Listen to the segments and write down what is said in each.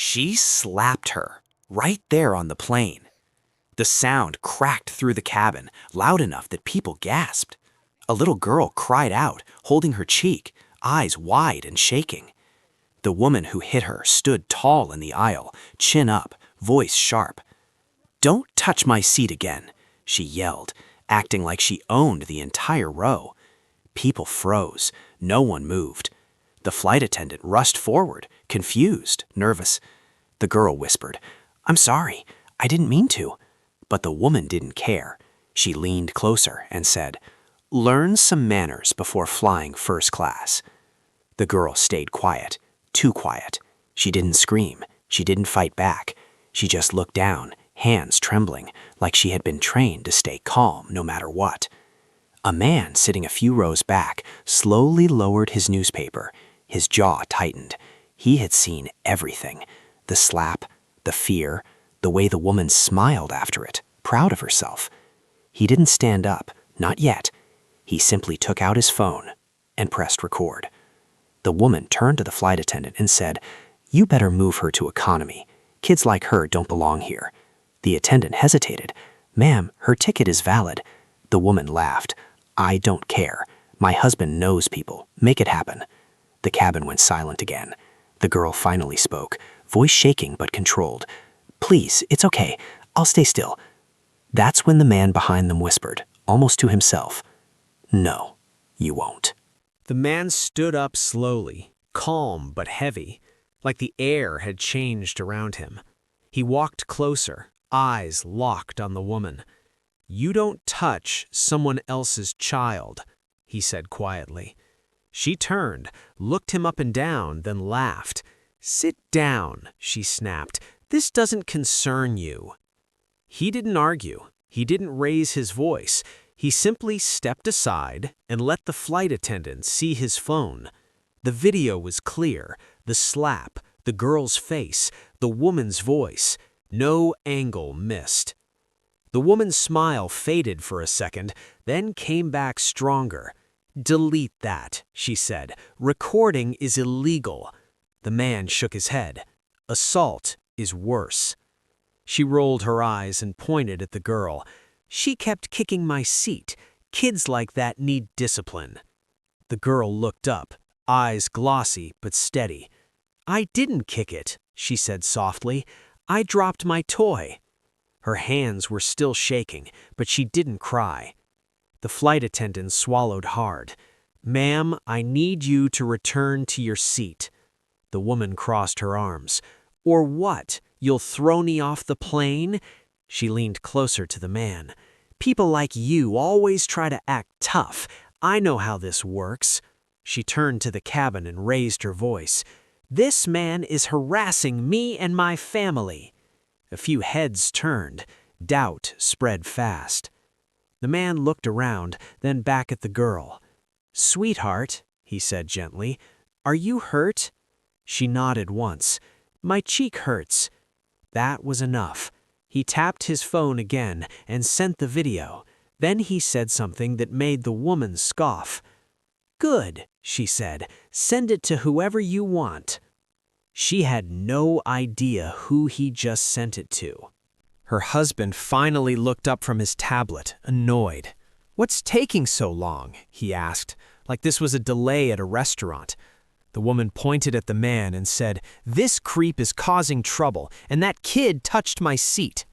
She slapped her, right there on the plane. The sound cracked through the cabin, loud enough that people gasped. A little girl cried out, holding her cheek, eyes wide and shaking. The woman who hit her stood tall in the aisle, chin up, voice sharp. "Don't touch my seat again," she yelled, acting like she owned the entire row. People froze. No one moved. The flight attendant rushed forward, confused, nervous. The girl whispered, "I'm sorry, I didn't mean to." But the woman didn't care. She leaned closer and said, "Learn some manners before flying first class." The girl stayed quiet, too quiet. She didn't scream. She didn't fight back. She just looked down, hands trembling, like she had been trained to stay calm no matter what. A man sitting a few rows back slowly lowered his newspaper. His jaw tightened. He had seen everything. The slap, the fear, the way the woman smiled after it, proud of herself. He didn't stand up, not yet. He simply took out his phone and pressed record. The woman turned to the flight attendant and said, "You better move her to economy. Kids like her don't belong here." The attendant hesitated. "Ma'am, her ticket is valid." The woman laughed. "I don't care. My husband knows people. Make it happen." The cabin went silent again. The girl finally spoke, voice shaking but controlled. "Please, it's okay. I'll stay still." That's when the man behind them whispered, almost to himself, "No, you won't." The man stood up slowly, calm but heavy, like the air had changed around him. He walked closer, eyes locked on the woman. "You don't touch someone else's child," he said quietly. She turned, looked him up and down, then laughed. "Sit down," she snapped. "This doesn't concern you." He didn't argue. He didn't raise his voice. He simply stepped aside and let the flight attendant see his phone. The video was clear. The slap, the girl's face, the woman's voice. No angle missed. The woman's smile faded for a second, then came back stronger. "Delete that," she said. "Recording is illegal." The man shook his head. "Assault is worse." She rolled her eyes and pointed at the girl. "She kept kicking my seat. Kids like that need discipline." The girl looked up, eyes glossy but steady. "I didn't kick it," she said softly. "I dropped my toy." Her hands were still shaking, but she didn't cry. The flight attendant swallowed hard. "Ma'am, I need you to return to your seat." The woman crossed her arms. "Or what? You'll throw me off the plane?" She leaned closer to the man. "People like you always try to act tough. I know how this works." She turned to the cabin and raised her voice. "This man is harassing me and my family." A few heads turned. Doubt spread fast. The man looked around, then back at the girl. "Sweetheart," he said gently, "are you hurt?" She nodded once. "My cheek hurts." That was enough. He tapped his phone again and sent the video. Then he said something that made the woman scoff. "Good," she said. "Send it to whoever you want." She had no idea who he just sent it to. Her husband finally looked up from his tablet, annoyed. "What's taking so long?" he asked, like this was a delay at a restaurant. The woman pointed at the man and said, "This creep is causing trouble, and that kid touched my seat."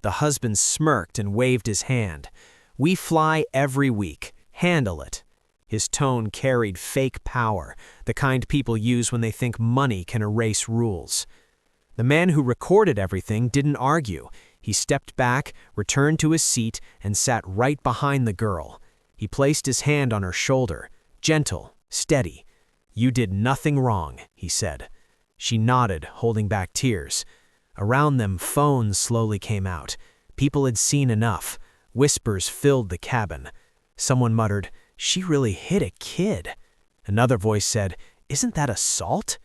The husband smirked and waved his hand. "We fly every week. Handle it." His tone carried fake power, the kind people use when they think money can erase rules. The man who recorded everything didn't argue. He stepped back, returned to his seat, and sat right behind the girl. He placed his hand on her shoulder, gentle, steady. "You did nothing wrong," he said. She nodded, holding back tears. Around them, phones slowly came out. People had seen enough. Whispers filled the cabin. Someone muttered, "She really hit a kid." Another voice said, "Isn't that assault?"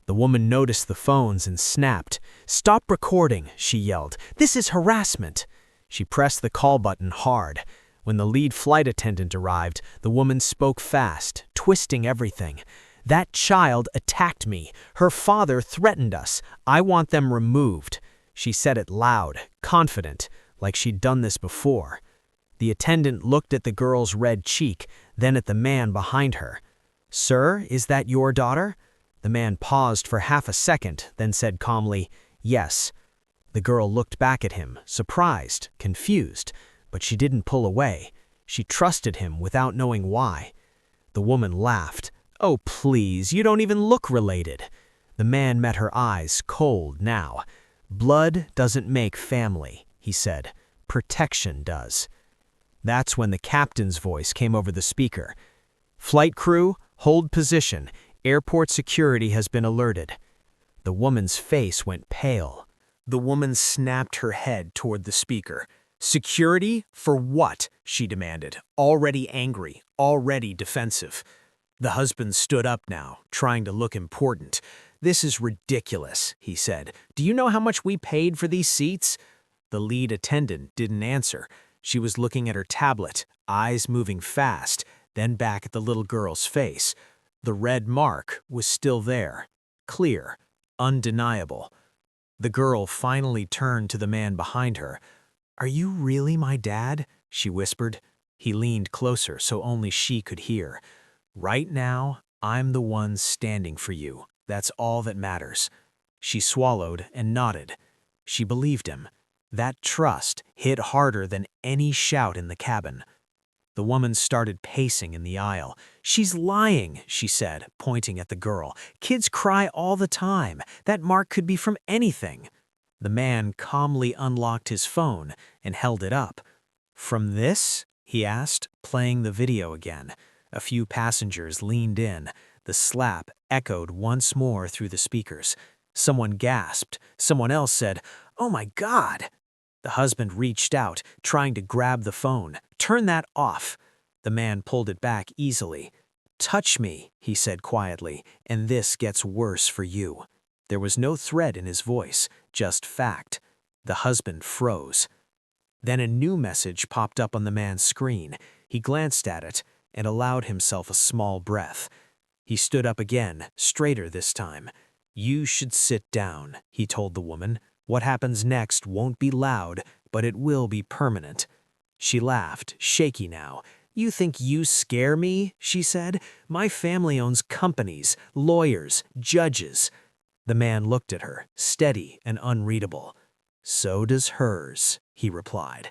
The woman noticed the phones and snapped. "Stop recording," she yelled. "This is harassment." She pressed the call button hard. When the lead flight attendant arrived, the woman spoke fast, twisting everything. "That child attacked me. Her father threatened us. I want them removed." She said it loud, confident, like she'd done this before. The attendant looked at the girl's red cheek, then at the man behind her. "Sir, is that your daughter?" The man paused for half a second, then said calmly, "Yes." The girl looked back at him, surprised, confused, but she didn't pull away. She trusted him without knowing why. The woman laughed. "Oh, please, you don't even look related." The man met her eyes, cold now. "Blood doesn't make family," he said. "Protection does." That's when the captain's voice came over the speaker. "Flight crew, hold position. Airport security has been alerted." The woman's face went pale. The woman snapped her head toward the speaker. "Security? For what?" she demanded, already angry, already defensive. The husband stood up now, trying to look important. "This is ridiculous," he said. "Do you know how much we paid for these seats?" The lead attendant didn't answer. She was looking at her tablet, eyes moving fast, then back at the little girl's face. The red mark was still there, clear, undeniable. The girl finally turned to the man behind her. "Are you really my dad?" she whispered. He leaned closer so only she could hear. "Right now, I'm the one standing for you. That's all that matters." She swallowed and nodded. She believed him. That trust hit harder than any shout in the cabin. The woman started pacing in the aisle. "She's lying," she said, pointing at the girl. "Kids cry all the time. That mark could be from anything." The man calmly unlocked his phone and held it up. "From this?" he asked, playing the video again. A few passengers leaned in. The slap echoed once more through the speakers. Someone gasped. Someone else said, "Oh my God!" The husband reached out, trying to grab the phone. "Turn that off." The man pulled it back easily. "Touch me," he said quietly, "and this gets worse for you." There was no threat in his voice, just fact. The husband froze. Then a new message popped up on the man's screen. He glanced at it and allowed himself a small breath. He stood up again, straighter this time. "You should sit down," he told the woman. "What happens next won't be loud, but it will be permanent." She laughed, shaky now. "You think you scare me?" she said. "My family owns companies, lawyers, judges." The man looked at her, steady and unreadable. "So does hers," he replied.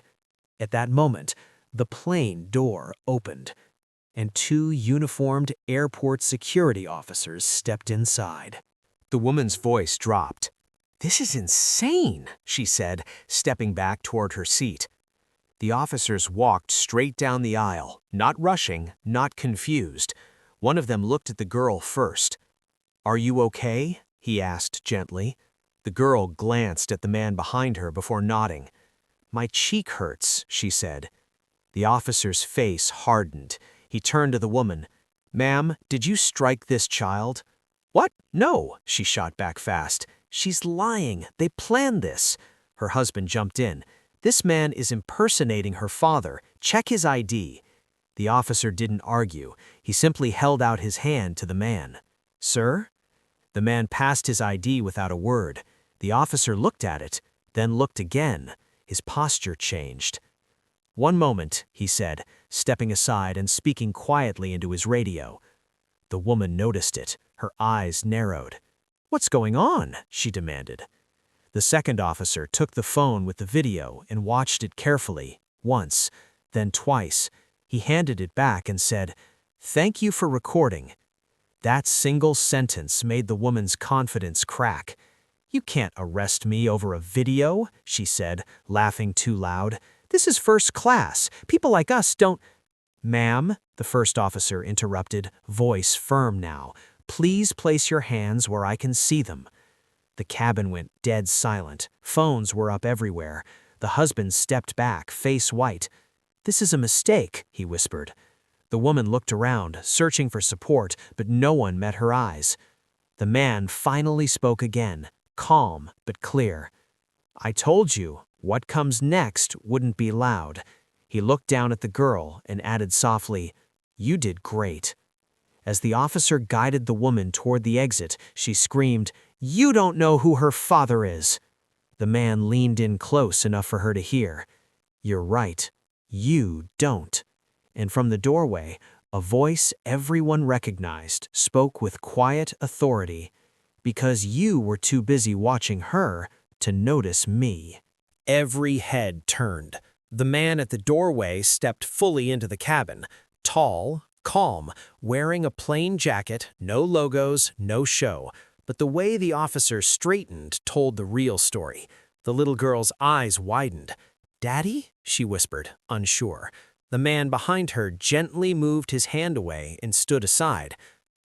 At that moment, the plane door opened, and two uniformed airport security officers stepped inside. The woman's voice dropped. "This is insane," she said, stepping back toward her seat. The officers walked straight down the aisle, not rushing, not confused. One of them looked at the girl first. "Are you okay?" he asked gently. The girl glanced at the man behind her before nodding. "My cheek hurts," she said. The officer's face hardened. He turned to the woman. "Ma'am, did you strike this child?" "What? No," she shot back fast. "She's lying. They planned this." Her husband jumped in. "This man is impersonating her father. Check his ID." The officer didn't argue. He simply held out his hand to the man. "Sir?" The man passed his ID without a word. The officer looked at it, then looked again. His posture changed. "One moment," he said, stepping aside and speaking quietly into his radio. The woman noticed it. Her eyes narrowed. "What's going on?" she demanded. The second officer took the phone with the video and watched it carefully, once, then twice. He handed it back and said, "Thank you for recording." That single sentence made the woman's confidence crack. "You can't arrest me over a video," she said, laughing too loud. "This is first class. People like us don't—" "Ma'am," the first officer interrupted, voice firm now, "please place your hands where I can see them." The cabin went dead silent. Phones were up everywhere. The husband stepped back, face white. "This is a mistake," he whispered. The woman looked around, searching for support, but no one met her eyes. The man finally spoke again, calm but clear. "I told you, what comes next wouldn't be loud." He looked down at the girl and added softly, "You did great." As the officer guided the woman toward the exit, she screamed, "You don't know who her father is!" The man leaned in close enough for her to hear. "You're right. You don't." And from the doorway, a voice everyone recognized spoke with quiet authority. "Because you were too busy watching her to notice me." Every head turned. The man at the doorway stepped fully into the cabin, tall, calm, wearing a plain jacket, no logos, no show. But the way the officer straightened told the real story. The little girl's eyes widened. "Daddy?" she whispered, unsure. The man behind her gently moved his hand away and stood aside.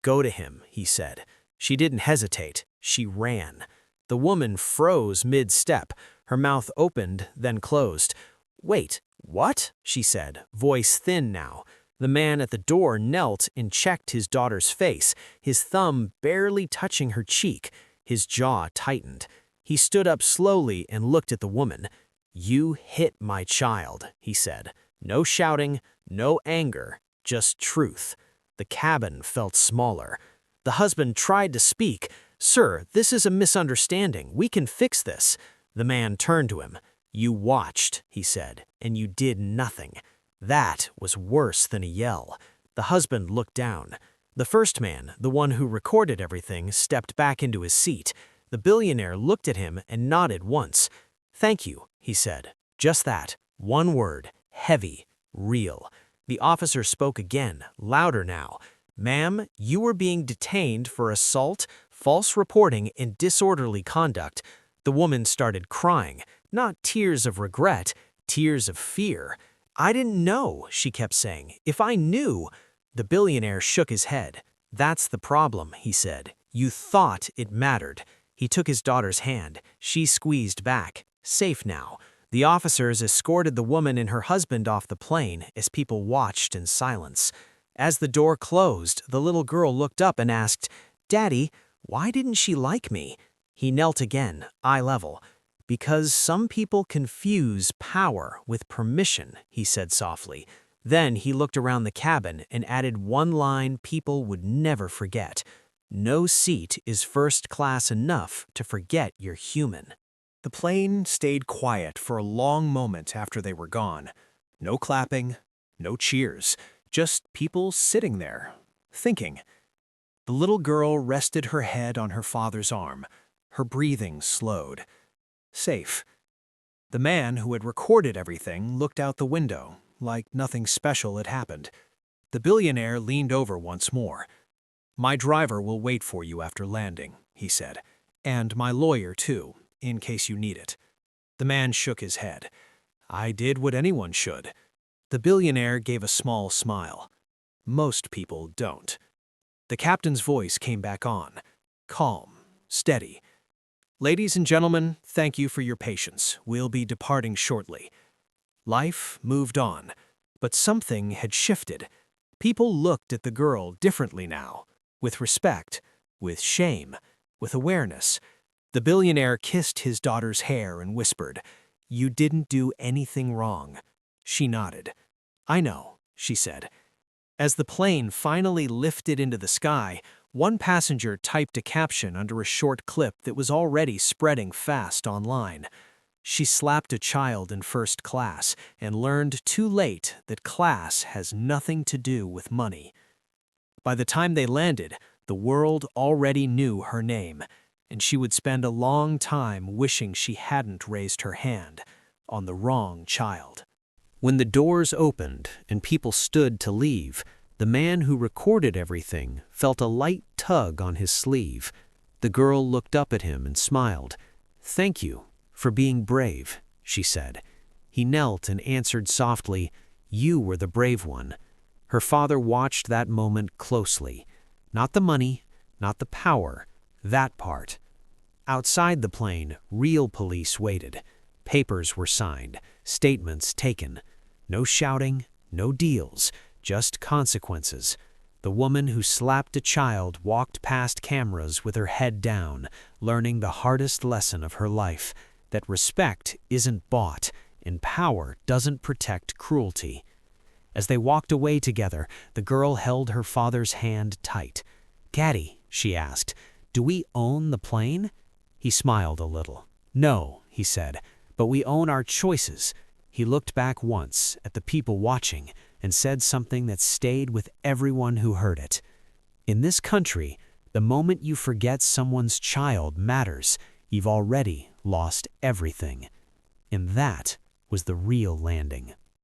"Go to him," he said. She didn't hesitate. She ran. The woman froze mid-step. Her mouth opened, then closed. "Wait, what?" she said, voice thin now. The man at the door knelt and checked his daughter's face, his thumb barely touching her cheek. His jaw tightened. He stood up slowly and looked at the woman. "You hit my child," he said. No shouting, no anger, just truth. The cabin felt smaller. The husband tried to speak. "Sir, this is a misunderstanding. We can fix this." The man turned to him. "You watched," he said, "and you did nothing." That was worse than a yell. The husband looked down. The first man, the one who recorded everything, stepped back into his seat. The billionaire looked at him and nodded once. "Thank you," he said. Just that. One word. Heavy. Real. The officer spoke again, louder now. "Ma'am, you were being detained for assault, false reporting, and disorderly conduct." The woman started crying, not tears of regret, tears of fear. "I didn't know," she kept saying. "If I knew—" The billionaire shook his head. "That's the problem," he said. "You thought it mattered." He took his daughter's hand. She squeezed back. Safe now. The officers escorted the woman and her husband off the plane as people watched in silence. As the door closed, the little girl looked up and asked, "Daddy, why didn't she like me?" He knelt again, eye level. "Because some people confuse power with permission," he said softly. Then he looked around the cabin and added one line people would never forget. "No seat is first class enough to forget you're human." The plane stayed quiet for a long moment after they were gone. No clapping, no cheers, just people sitting there, thinking. The little girl rested her head on her father's arm. Her breathing slowed. Safe. The man who had recorded everything looked out the window, like nothing special had happened. The billionaire leaned over once more. "My driver will wait for you after landing," he said. "And my lawyer, too, in case you need it." The man shook his head. "I did what anyone should." The billionaire gave a small smile. "Most people don't." The captain's voice came back on, calm, steady. "Ladies and gentlemen, thank you for your patience. We'll be departing shortly." Life moved on, but something had shifted. People looked at the girl differently now, with respect, with shame, with awareness. The billionaire kissed his daughter's hair and whispered, "You didn't do anything wrong." She nodded. "I know," she said. As the plane finally lifted into the sky, one passenger typed a caption under a short clip that was already spreading fast online. "She slapped a child in first class and learned too late that class has nothing to do with money." By the time they landed, the world already knew her name, and she would spend a long time wishing she hadn't raised her hand on the wrong child. When the doors opened and people stood to leave, the man who recorded everything felt a light tug on his sleeve. The girl looked up at him and smiled. "Thank you for being brave," she said. He knelt and answered softly, "You were the brave one." Her father watched that moment closely. Not the money, not the power, that part. Outside the plane, real police waited. Papers were signed, statements taken. No shouting, no deals, just consequences. The woman who slapped a child walked past cameras with her head down, learning the hardest lesson of her life, that respect isn't bought and power doesn't protect cruelty. As they walked away together, the girl held her father's hand tight. "Daddy," she asked, "do we own the plane?" He smiled a little. "No," he said, "but we own our choices." He looked back once at the people watching and said something that stayed with everyone who heard it. "In this country, the moment you forget someone's child matters, you've already lost everything." And that was the real landing.